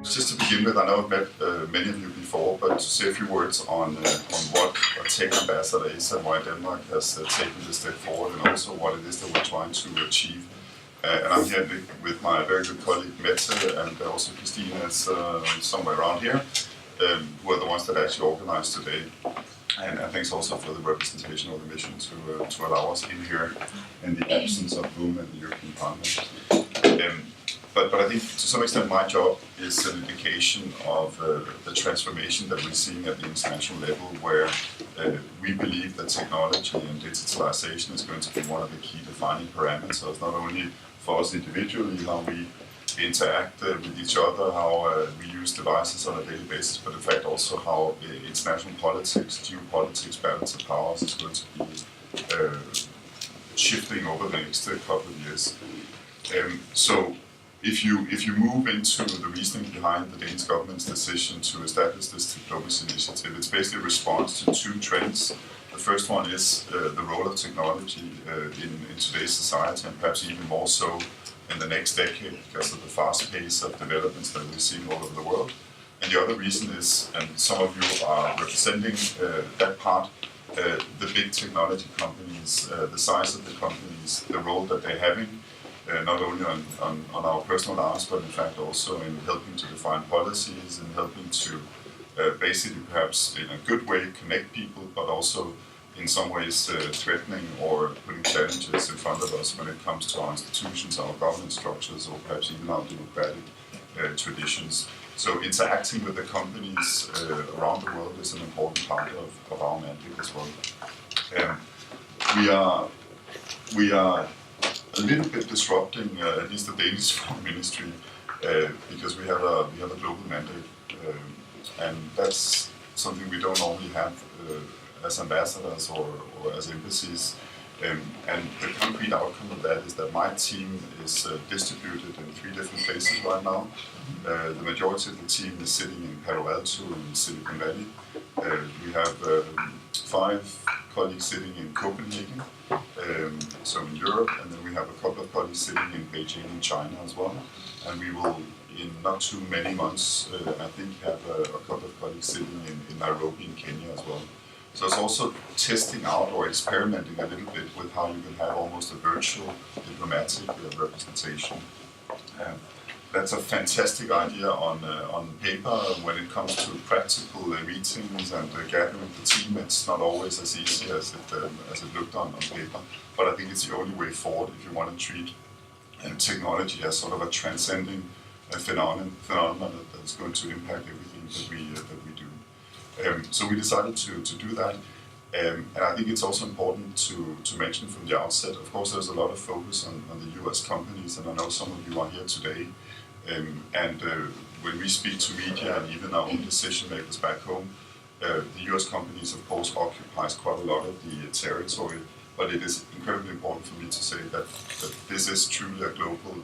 Just to begin with, I know I've met many of you before, but to say a few words on what a tech ambassador is and why Denmark has taken this step forward, and also what it is that we're trying to achieve. And I'm here with my very good colleague Mette, and also Christine is somewhere around here, who are the ones that actually organized today. And thanks also for the representation of the mission to allow us in here in the absence of Bloom and the European Parliament. But I think to some extent my job is an indication of the transformation that we're seeing at the international level, where we believe that technology and digitalization is going to be one of the key defining parameters, not only for us individually, how we interact with each other, how we use devices on a daily basis, but in fact also how international politics, geopolitics, balance of powers is going to be shifting over the next couple of years. So if you move into the reasoning behind the Danish government's decision to establish this diplomacy initiative, it's basically a response to two trends. The first one is the role of technology in today's society, and perhaps even more so in the next decade because of the fast pace of developments that we're seeing all over the world. And the other reason is, and some of you are representing that part, the big technology companies, the size of the companies, the role that they're having, not only on our personal lives, but in fact also in helping to define policies and helping to basically perhaps in a good way connect people, but also in some ways threatening or putting challenges in front of us when it comes to our institutions, our governance structures, or perhaps even our democratic traditions. So interacting with the companies around the world is an important part of our mandate as well. We are a little bit disrupting at least the Danish Foreign Ministry because we have a global mandate, and that's something we don't normally have as ambassadors or as embassies. And the concrete outcome of that is that my team is distributed in 3 different places right now. The majority of the team is sitting in Palo Alto in Silicon Valley. We have 5 colleagues sitting in Copenhagen, so in Europe, and then we have a couple of colleagues sitting in Beijing in China as well. And we will, in not too many months, I think have a couple of colleagues sitting in Nairobi in Kenya as well. So it's also testing out or experimenting a little bit with how you can have almost a virtual diplomatic representation. That's a fantastic idea on paper. When it comes to practical meetings and gathering the team, it's not always as easy as it looked on paper. But I think it's the only way forward if you want to treat technology as sort of a transcending phenomenon that's going to impact everything that we do. So we decided to do that, and I think it's also important to mention from the outset, of course there's a lot of focus on the US companies, and I know some of you are here today, and when we speak to media and even our own decision makers back home, the US companies of course occupies quite a lot of the territory, but it is incredibly important for me to say that this is truly a global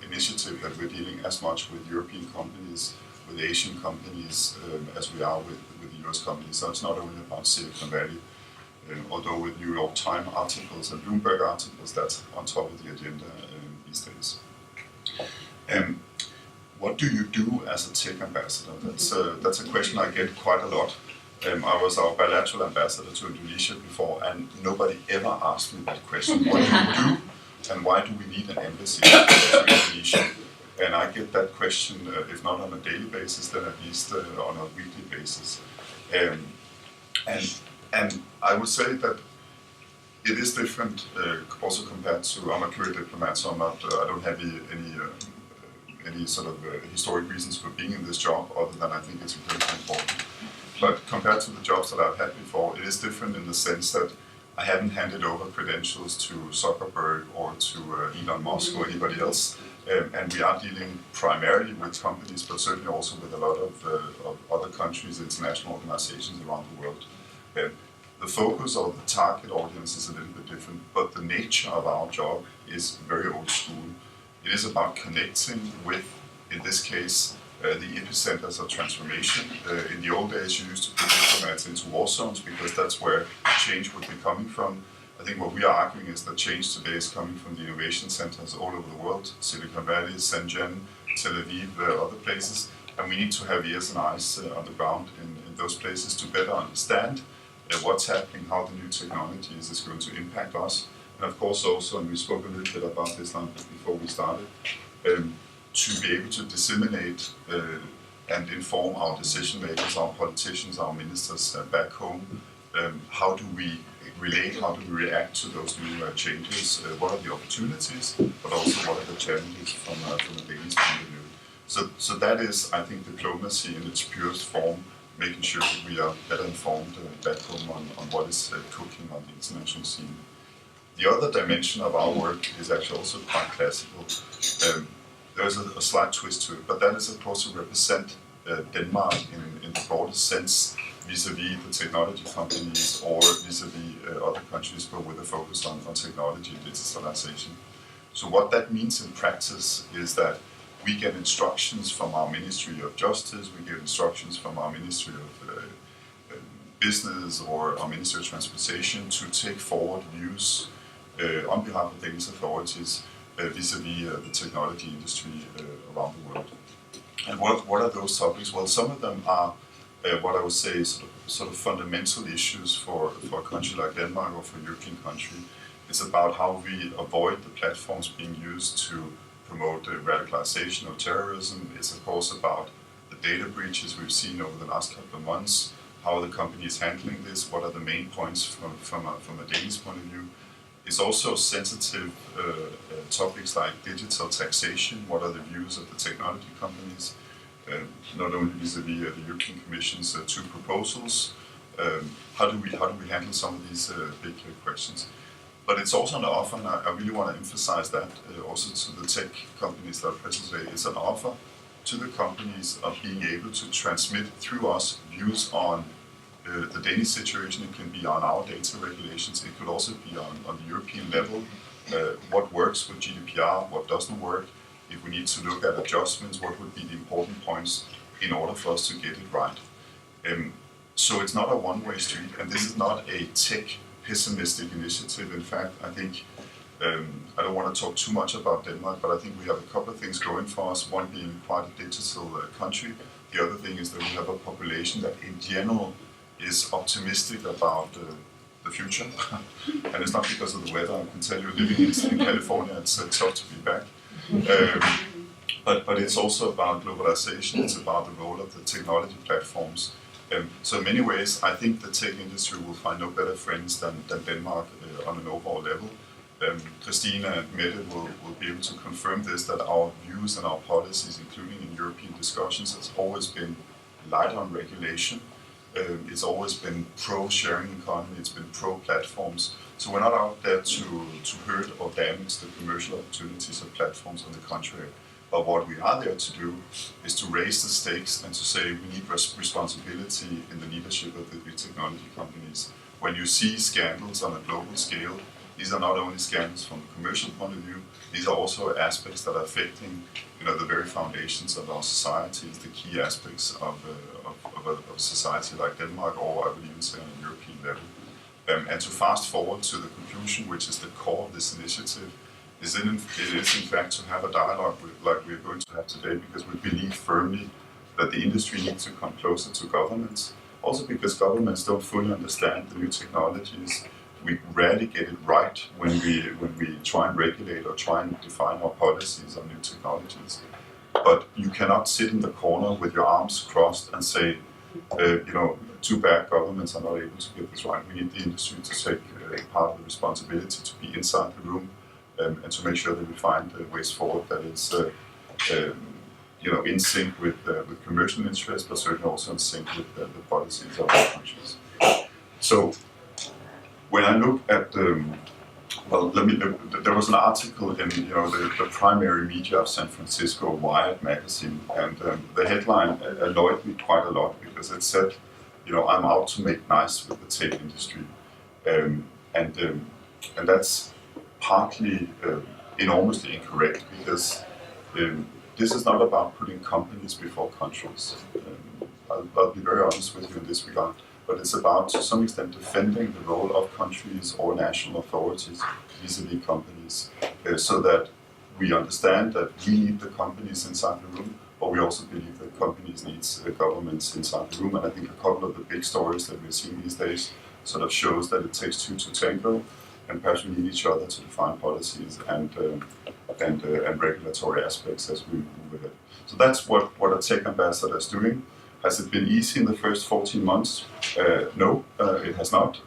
initiative, that we're dealing as much with European companies, with Asian companies, as we are with the US companies. So it's not only about Silicon Valley, although with New York Times articles and Bloomberg articles, that's on top of the agenda these days. What do you do as a tech ambassador? That's a question I get quite a lot. I was our bilateral ambassador to Indonesia before, and nobody ever asked me that question. What do you do, and why do we need an embassy to Indonesia? And I get that question, if not on a daily basis, then at least on a weekly basis. And I would say that it is different, also compared to, I'm a career diplomat, so I don't have any sort of historic reasons for being in this job, other than I think it's incredibly important. But compared to the jobs that I've had before, it is different in the sense that I haven't handed over credentials to Zuckerberg or to Elon Musk or anybody else. And we are dealing primarily with companies, but certainly also with a lot of other countries, international organizations around the world. The focus of the target audience is a little bit different, but the nature of our job is very old school. It is about connecting with, in this case, the epicenters of transformation. In the old days, you used to put diplomats into war zones because that's where change would be coming from. I think what we are arguing is that change today is coming from the innovation centers all over the world, Silicon Valley, Shenzhen, Tel Aviv, other places, and we need to have ears and eyes on the ground in those places to better understand what's happening, how the new technologies is going to impact us, and of course also, and we spoke a little bit about this before we started, to be able to disseminate and inform our decision makers, our politicians, our ministers back home. How do we relate, how do we react to those new changes? What are the opportunities, but also what are the challenges from a Danish point of view? So that is, I think, diplomacy in its purest form, making sure that we are better informed back home on what is cooking on the international scene. The other dimension of our work is actually also quite classical. There's a slight twist to it, but that is of course to represent Denmark in the broadest sense vis-a-vis the technology companies or vis-a-vis other countries, but with a focus on technology and digitalization. So what that means in practice is that we get instructions from our Ministry of Justice, we get instructions from our Ministry of Business or our Ministry of Transportation to take forward views on behalf of Danish authorities vis-a-vis the technology industry around the world. And what are those topics? Well, some of them are what I would say is sort of fundamental issues for a country like Denmark or for a European country. It's about how we avoid the platforms being used to promote radicalization or terrorism. It's of course about the data breaches we've seen over the last couple of months, how the company is handling this, what are the main points from a Danish point of view. It's also sensitive topics like digital taxation. What are the views of the technology companies? Not only vis-a-vis the European Commission's two proposals. How do we handle some of these big questions? But it's also an offer, and I really want to emphasize that also to the tech companies that are present today. It's an offer to the companies of being able to transmit through us views on the Danish situation. It can be on our data regulations. It could also be on the European level. What works with GDPR, what doesn't work. If we need to look at adjustments, what would be the important points in order for us to get it right. So it's not a one-way street, and this is not a tech pessimistic initiative. In fact, I think, I don't want to talk too much about Denmark, but I think we have a couple of things going for us, one being quite a digital country. The other thing is that we have a population that in general is optimistic about the future. And it's not because of the weather. I can tell you, living in California, it's tough to be back. But it's also about globalization, it's about the role of the technology platforms. So in many ways, I think the tech industry will find no better friends than Denmark on an overall level. Christina and Mette will be able to confirm this, that our views and our policies, including in European discussions, has always been light on regulation. It's always been pro-sharing economy, it's been pro-platforms. So we're not out there to hurt or damage the commercial opportunities of platforms, on the contrary. But what we are there to do is to raise the stakes and to say we need responsibility in the leadership of the big technology companies. When you see scandals on a global scale, these are not only scandals from a commercial point of view, these are also aspects that are affecting the very foundations of our societies, the key aspects of a society like Denmark, or I would even say on a European level. And to fast forward to the conclusion, which is the core of this initiative, it is in fact to have a dialogue like we're going to have today, because we believe firmly that the industry needs to come closer to governments. Also because governments don't fully understand the new technologies. We rarely get it right when we try and regulate or try and define our policies on new technologies. But you cannot sit in the corner with your arms crossed and say, too bad governments are not able to get this right. We need the industry to take part of the responsibility to be inside the room and to make sure that we find ways forward that is in sync with commercial interests, but certainly also in sync with the policies of our countries. So when I look at there was an article in the primary media of San Francisco, Wired magazine, and the headline annoyed me quite a lot because it said, I'm out to make nice with the tech industry, and that's partly enormously incorrect, because this is not about putting companies before countries. I'll be very honest with you in this regard. but it's about, to some extent, defending the role of countries or national authorities vis-a-vis companies, so that we understand that we need the companies inside the room, but we also believe that companies need governments inside the room. And I think a couple of the big stories that we're seeing these days sort of shows that it takes two to tango, and perhaps we need each other to define policies and regulatory aspects as we move ahead. So that's what a tech ambassador is doing. Has it been easy in the first 14 months? No, it has not.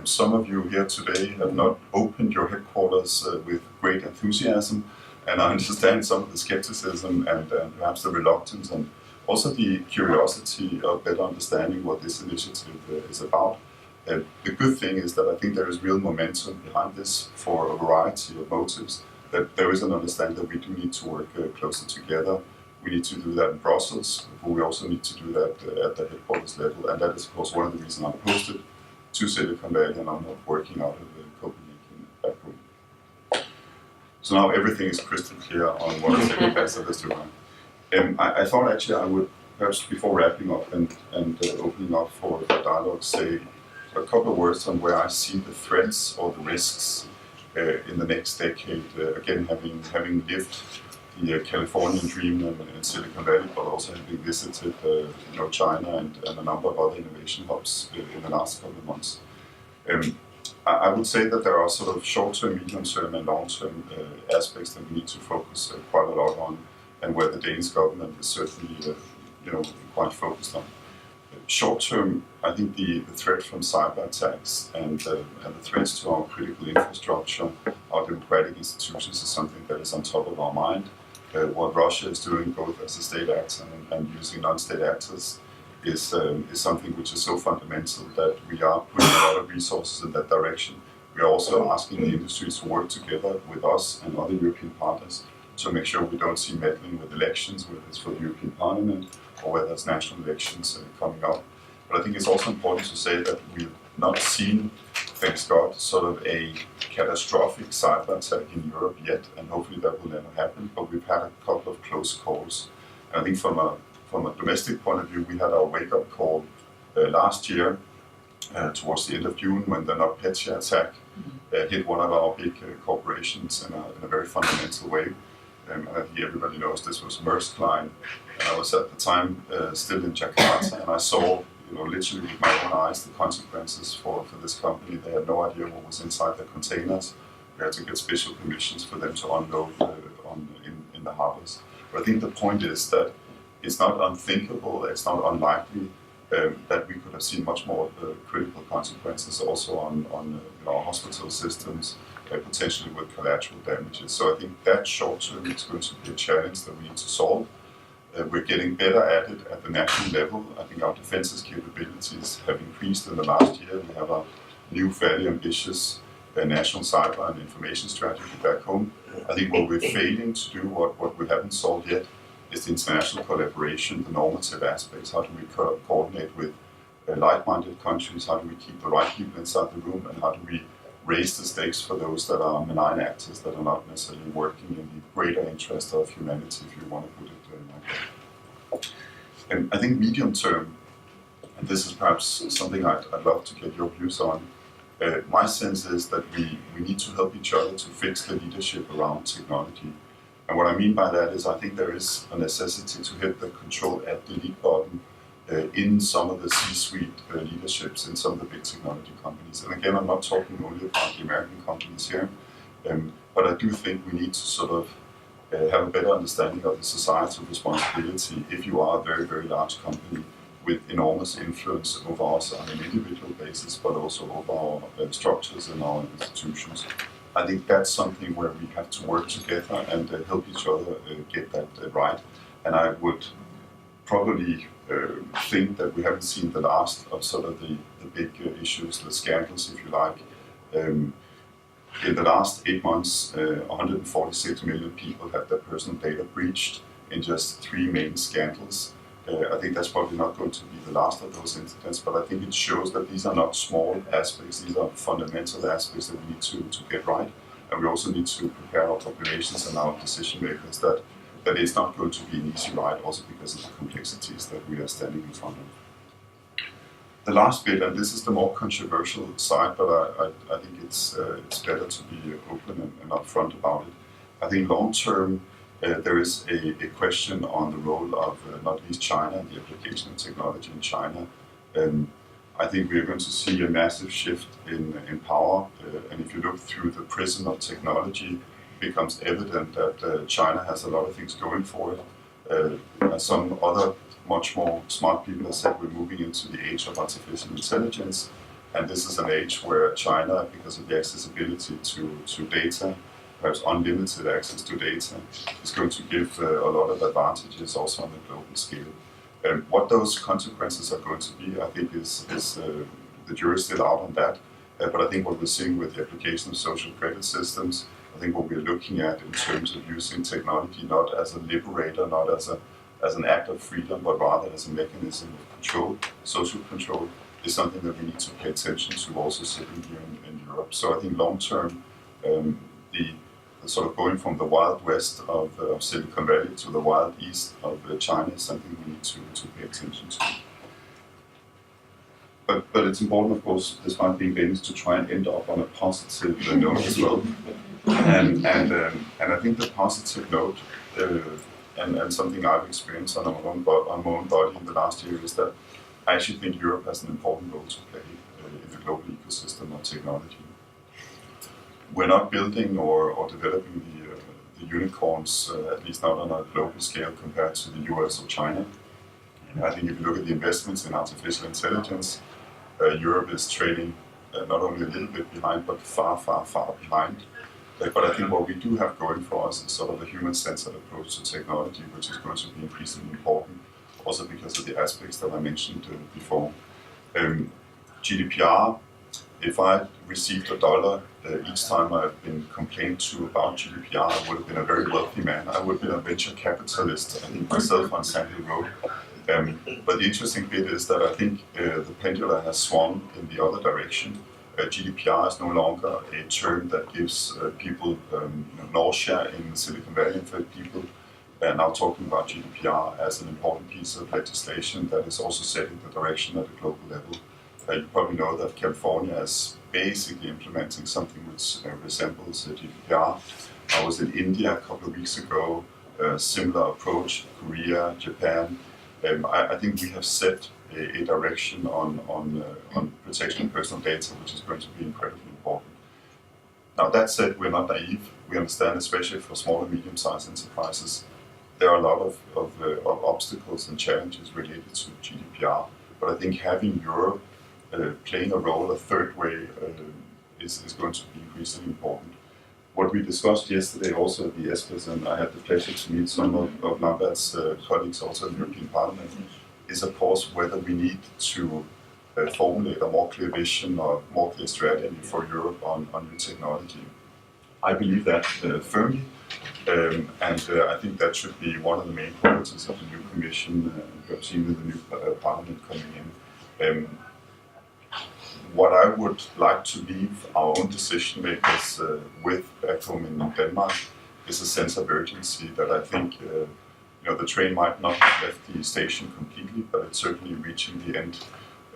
Some of you here today have not opened your headquarters with great enthusiasm, and I understand some of the skepticism and perhaps the reluctance, and also the curiosity of better understanding what this initiative is about. The good thing is that I think there is real momentum behind this for a variety of motives, that there is an understanding that we do need to work closer together. We need to do that in Brussels, but we also need to do that at the headquarters level, and that is of course one of the reasons I'm posted to Silicon Valley and I'm not working out of Copenhagen back home. So now everything is crystal clear on what a tech ambassador is doing. I thought actually I would, perhaps before wrapping up and opening up for dialogue, say a couple of words on where I see the threats or the risks in the next decade. Again, having lived the Californian dream in Silicon Valley, but also having visited China and a number of other innovation hubs in the last couple of months. I would say that there are sort of short-term, medium-term and long-term aspects that we need to focus quite a lot on, and where the Danish government is certainly quite focused on. Short-term, I think the threat from cyber attacks and the threats to our critical infrastructure, our democratic institutions, is something that is on top of our mind. What Russia is doing, both as a state actor and using non-state actors, is something which is so fundamental that we are putting a lot of resources in that direction. We are also asking the industries to work together with us and other European partners to make sure we don't see meddling with elections, whether it's for the European Parliament or whether it's national elections coming up. But I think it's also important to say that we've not seen, thanks God, sort of a catastrophic cyber attack in Europe yet, and hopefully that will never happen, but we've had a couple of close calls. And I think from a domestic point of view, we had our wake-up call last year, towards the end of June, when the NotPetya attack hit one of our big corporations in a very fundamental way. And I think everybody knows this was Maersk Line, and I was at the time still in Jakarta, and I saw, literally with my own eyes, the consequences for this company. They had no idea what was inside the containers. We had to get special permissions for them to unload in the harbors. But I think the point is that it's not unthinkable, it's not unlikely that we could have seen much more critical consequences also on our hospital systems, potentially with collateral damages. So I think that short term is going to be a challenge that we need to solve. We're getting better at it at the national level. I think our defenses capabilities have increased in the last year. We have a new, fairly ambitious national cyber and information strategy back home. I think what we're failing to do, what we haven't solved yet, is the international collaboration, the normative aspects. How do we coordinate with like-minded countries? How do we keep the right people inside the room? And how do we raise the stakes for those that are malign actors that are not necessarily working in the greater interest of humanity, if you want to put it like that. And I think medium term, and this is perhaps something I'd love to get your views on, my sense is that we need to help each other to fix the leadership around technology. And what I mean by that is I think there is a necessity to hit the control at the lead button in some of the C-suite leaderships in some of the big technology companies. And again, I'm not talking only about the American companies here, but I do think we need to sort of have a better understanding of the societal responsibility if you are a very, very large company with enormous influence over us on an individual basis, but also over our structures and our institutions. I think that's something where we have to work together and help each other get that right. And I would probably think that we haven't seen the last of sort of the big issues, the scandals, if you like. In the last 8 months, 146 million people had their personal data breached in just 3 main scandals. I think that's probably not going to be the last of those incidents, but I think it shows that these are not small aspects, these are fundamental aspects that we need to get right. And we also need to prepare our populations and our decision makers that it's not going to be an easy ride, also because of the complexities that we are standing in front of. The last bit, and this is the more controversial side, but I think it's better to be open and upfront about it. I think long term, there is a question on the role of not least China and the application of technology in China. I think we are going to see a massive shift in power, and if you look through the prism of technology, it becomes evident that China has a lot of things going for it. Some other much more smart people have said we're moving into the age of artificial intelligence, and this is an age where China, because of the accessibility to data, perhaps unlimited access to data, is going to give a lot of advantages also on the global scale. What those consequences are going to be, I think, is the jury's still out on that. But I think what we're seeing with the application of social credit systems, I think what we're looking at in terms of using technology not as a liberator, not as an act of freedom, but rather as a mechanism of control, social control, is something that we need to pay attention to also sitting here in Europe. So I think long term, the sort of going from the wild west of Silicon Valley to the wild east of China is something we need to pay attention to. But it's important, of course, despite being Danish, to try and end up on a positive note as well. And I think the positive note, and something I've experienced on my own body in the last year, is that I actually think Europe has an important role to play in the global ecosystem of technology. We're not building or developing the unicorns, at least not on a global scale compared to the US or China. And I think if you look at the investments in artificial intelligence, Europe is trading not only a little bit behind, but far, far, far behind. But I think what we do have going for us is sort of a human-centered approach to technology, which is going to be increasingly important, also because of the aspects that I mentioned before. GDPR, if I received $1 each time I've been complained to about GDPR, I would have been a very wealthy man. I would have been a venture capitalist, I think myself on Sandy Road. But the interesting bit is that I think the pendulum has swung in the other direction. GDPR is no longer a term that gives people nausea in Silicon Valley. In fact, people are now talking about GDPR as an important piece of legislation that is also setting the direction at a global level. You probably know that California is basically implementing something which resembles GDPR. I was in India a couple of weeks ago, similar approach, Korea, Japan. I think we have set a direction on protection of personal data, which is going to be incredibly important. Now that said, we're not naive. We understand, especially for small and medium-sized enterprises, there are a lot of obstacles and challenges related to GDPR. But I think having Europe playing a role, a third way, is going to be increasingly important. What we discussed yesterday also at the ESPES, and I had the pleasure to meet some of Lambert's colleagues also in the European Parliament, is of course whether we need to formulate a more clear vision or more clear strategy for Europe on new technology. I believe that firmly, and I think that should be one of the main priorities of the new Commission, perhaps even the new Parliament coming in. What I would like to leave our own decision makers with back home in Denmark is a sense of urgency that I think the train might not have left the station completely, but it's certainly reaching the end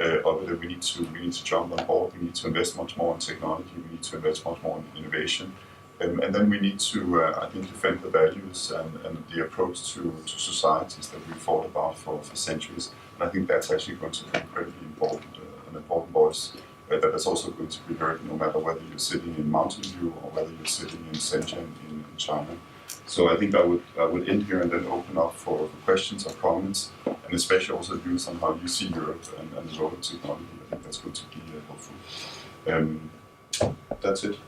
of it. We need to jump on board. We need to invest much more in technology. We need to invest much more in innovation, and then we need to, I think, defend the values and the approach to societies that we've thought about for centuries. And I think that's actually going to be incredibly important, an important voice that is also going to be heard, no matter whether you're sitting in Mountain View or whether you're sitting in Shenzhen in China. So I think I would end here and then open up for questions or comments, and especially also views on how you see Europe and the role of technology. I think that's going to be helpful. That's it.